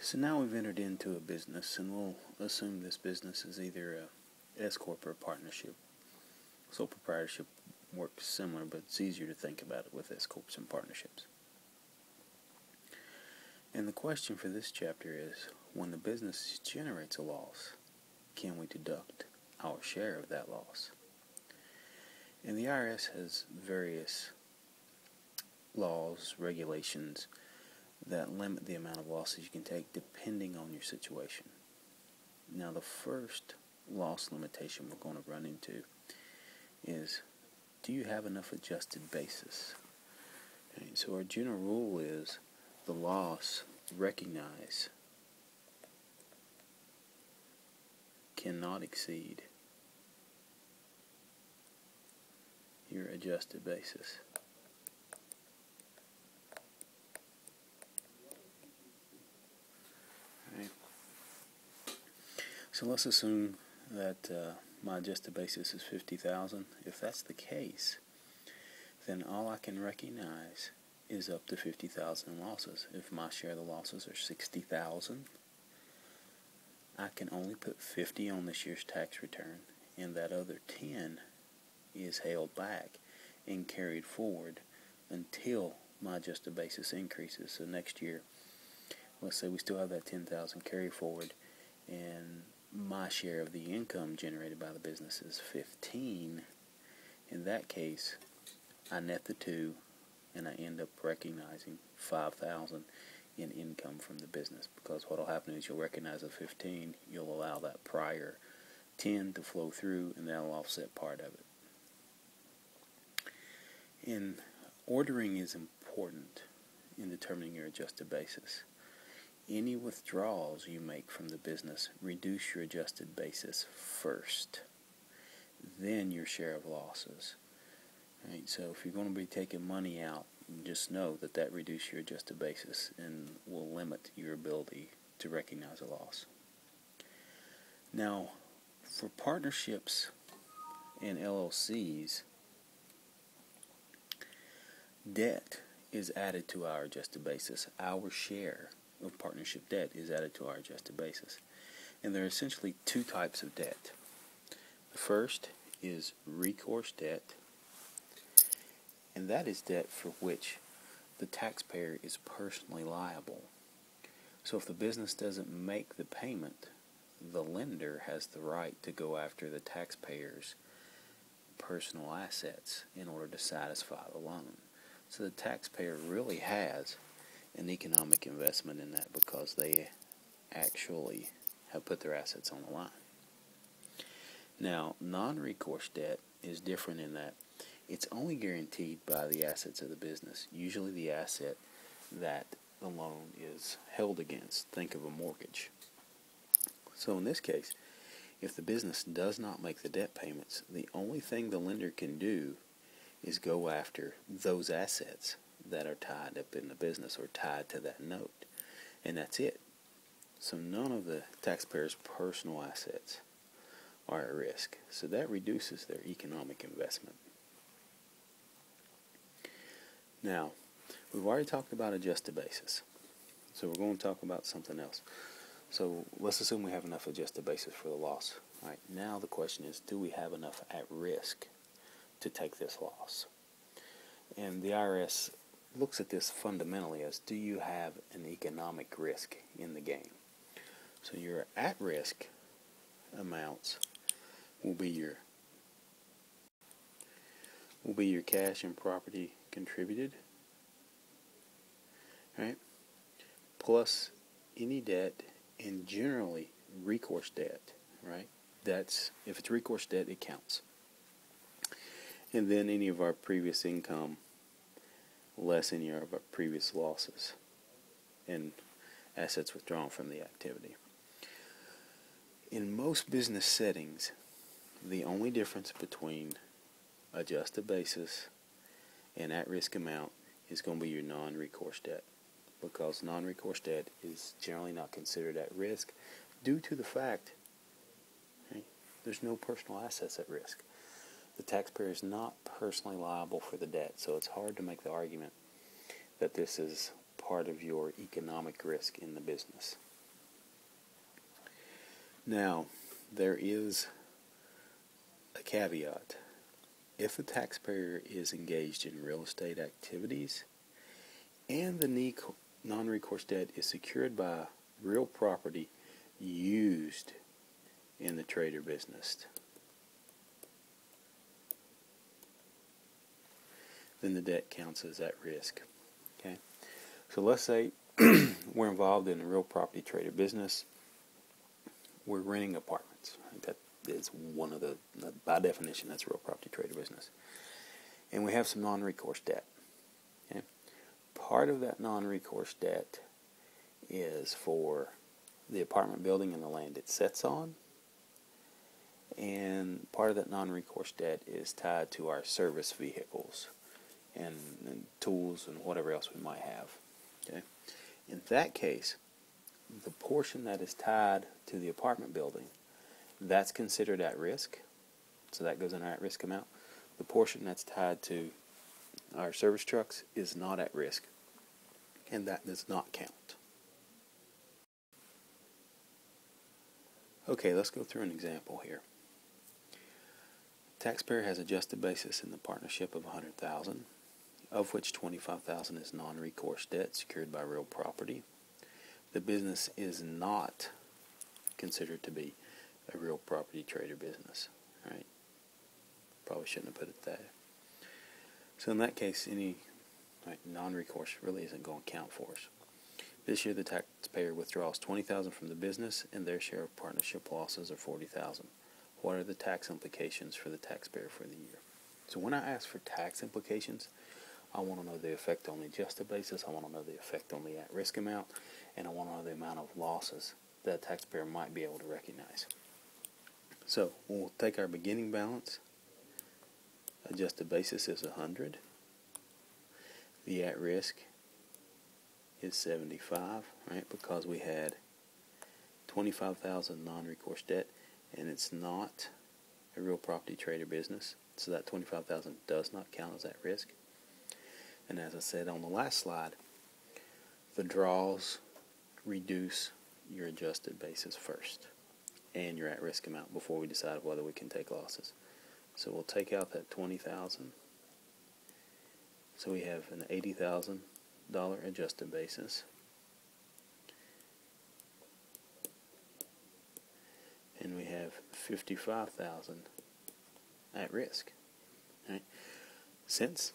So now we've entered into a business, and we'll assume this business is either a S corp or a partnership. Sole proprietorship works similar, but it's easier to think about it with S corps and partnerships. And the question for this chapter is, when the business generates a loss, can we deduct our share of that loss? And the IRS has various laws, regulations that limit the amount of losses you can take depending on your situation. Now, the first loss limitation we're going to run into is, do you have enough adjusted basis? Okay, so our general rule is the loss recognized cannot exceed your adjusted basis. Right. So let's assume that my adjusted basis is $50,000. If that's the case, then all I can recognize is up to $50,000 in losses. If my share of the losses are $60,000, I can only put $50,000 on this year's tax return, and that other $10,000 is held back and carried forward until my adjusted basis increases. So next year, let's say we still have that $10,000 carry forward, and my share of the income generated by the business is $15,000. In that case, I net the two, and I end up recognizing $5,000 in income from the business, because what will happen is you'll recognize the $15,000, you'll allow that prior $10,000 to flow through, and that'll offset part of it. And ordering is important in determining your adjusted basis. Any withdrawals you make from the business reduce your adjusted basis first, then your share of losses. Right? So if you're going to be taking money out, just know that that reduces your adjusted basis and will limit your ability to recognize a loss. Now, for partnerships and LLCs, debt is added to our adjusted basis. Our share of partnership debt is added to our adjusted basis. And there are essentially two types of debt. The first is recourse debt, and that is debt for which the taxpayer is personally liable. So if the business doesn't make the payment, the lender has the right to go after the taxpayer's personal assets in order to satisfy the loan. So the taxpayer really has an economic investment in that, because they actually have put their assets on the line. Now, non-recourse debt is different in that it's only guaranteed by the assets of the business, usually the asset that the loan is held against. Think of a mortgage. So in this case, if the business does not make the debt payments, the only thing the lender can do is go after those assets that are tied up in the business or tied to that note. And that's it. So none of the taxpayer's personal assets are at risk. So that reduces their economic investment. Now, we've already talked about adjusted basis. So we're going to talk about something else. So let's assume we have enough adjusted basis for the loss. All right, now the question is, do we have enough at risk to take this loss? And the IRS looks at this fundamentally as, do you have an economic risk in the game? So your at-risk amounts will be your cash and property contributed, right? Plus any debt, and generally recourse debt, right? That's, if it's recourse debt, it counts. And then any of our previous income less any of our previous losses and assets withdrawn from the activity. In most business settings, the only difference between adjusted basis and at-risk amount is going to be your non-recourse debt, because non-recourse debt is generally not considered at risk due to the fact, right, there's no personal assets at risk. The taxpayer is not personally liable for the debt, so it's hard to make the argument that this is part of your economic risk in the business. Now, there is a caveat. If the taxpayer is engaged in real estate activities and the non-recourse debt is secured by real property used in the trade or business, then the debt counts as at risk. Okay, so let's say we're involved in a real property trade or business. We're renting apartments. Right? That is one of by definition, that's real property trade or business. And we have some non-recourse debt. Okay? Part of that non-recourse debt is for the apartment building and the land it sits on. And part of that non-recourse debt is tied to our service vehicles and tools and whatever else we might have. Okay? In that case, the portion that is tied to the apartment building, that's considered at risk. So that goes in our at-risk amount. The portion that's tied to our service trucks is not at risk, and that does not count. Okay, let's go through an example here. Taxpayer has adjusted basis in the partnership of $100,000, of which $25,000 is non-recourse debt secured by real property. The business is not considered to be a real property trade or business, right? Probably shouldn't have put it there. So in that case, any non-recourse really isn't going to count for us. This year, the taxpayer withdraws $20,000 from the business, and their share of partnership losses are $40,000. What are the tax implications for the taxpayer for the year? So when I ask for tax implications, I want to know the effect on the adjusted basis, I want to know the effect on the at-risk amount, and I want to know the amount of losses that a taxpayer might be able to recognize. So we'll take our beginning balance. Adjusted basis is 100. The at-risk is 75, right? Because we had 25,000 non-recourse debt, and it's not a real property trade or business, so that 25,000 does not count as at risk. And as I said on the last slide, the draws reduce your adjusted basis first and your at-risk amount before we decide whether we can take losses. So we'll take out that 20,000. So we have an $80,000 adjusted basis. And we have 55,000 at risk. Right? Since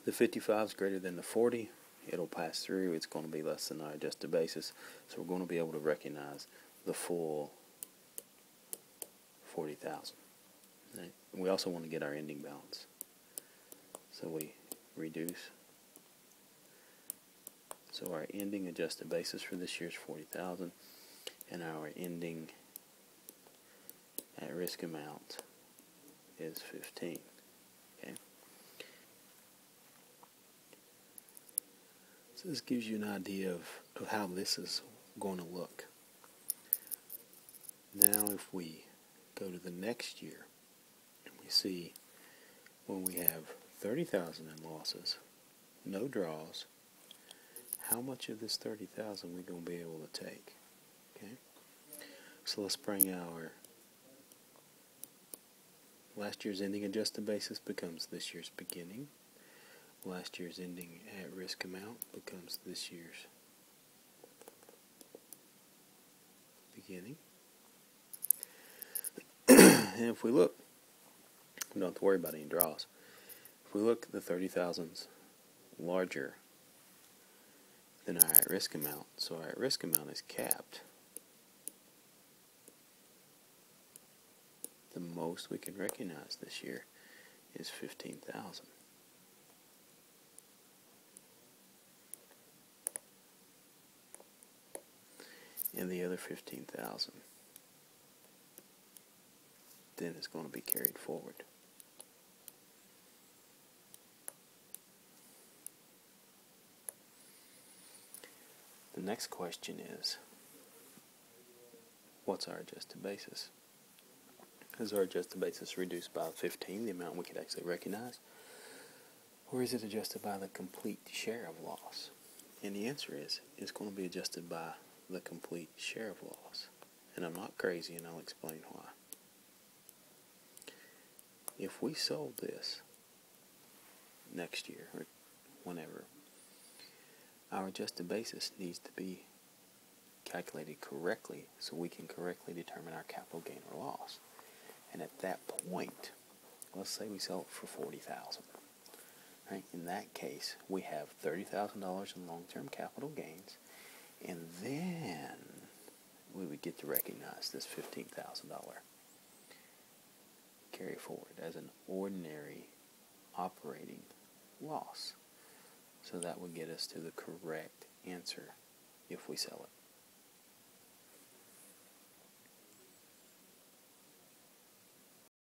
the 55 is greater than the 40, it'll pass through. It's going to be less than our adjusted basis. So we're going to be able to recognize the full 40,000. Right? We also want to get our ending balance. So we reduce. So our ending adjusted basis for this year is 40,000, and our ending at-risk amount is 15. Okay. So this gives you an idea of how this is going to look. Now if we go to the next year, and we see when we have 30,000 in losses, no draws, how much of this 30,000 we're going to be able to take? Okay. So let's bring our last year's ending adjusted basis becomes this year's beginning. Last year's ending at-risk amount becomes this year's beginning. And if we look, we don't have to worry about any draws. If we look, the 30,000's larger than our at-risk amount, so our at-risk amount is capped. The most we can recognize this year is 15,000. And the other 15,000 then is going to be carried forward. The next question is, what's our adjusted basis? Is our adjusted basis reduced by 15, the amount we could actually recognize? Or is it adjusted by the complete share of loss? And the answer is, it's going to be adjusted by the complete share of loss. And I'm not crazy, and I'll explain why. If we sold this next year or whenever, our adjusted basis needs to be calculated correctly so we can correctly determine our capital gain or loss. And at that point, let's say we sell it for $40,000. Right? In that case, we have $30,000 in long-term capital gains, and then we would get to recognize this $15,000 carry forward as an ordinary operating loss. So that would get us to the correct answer if we sell it.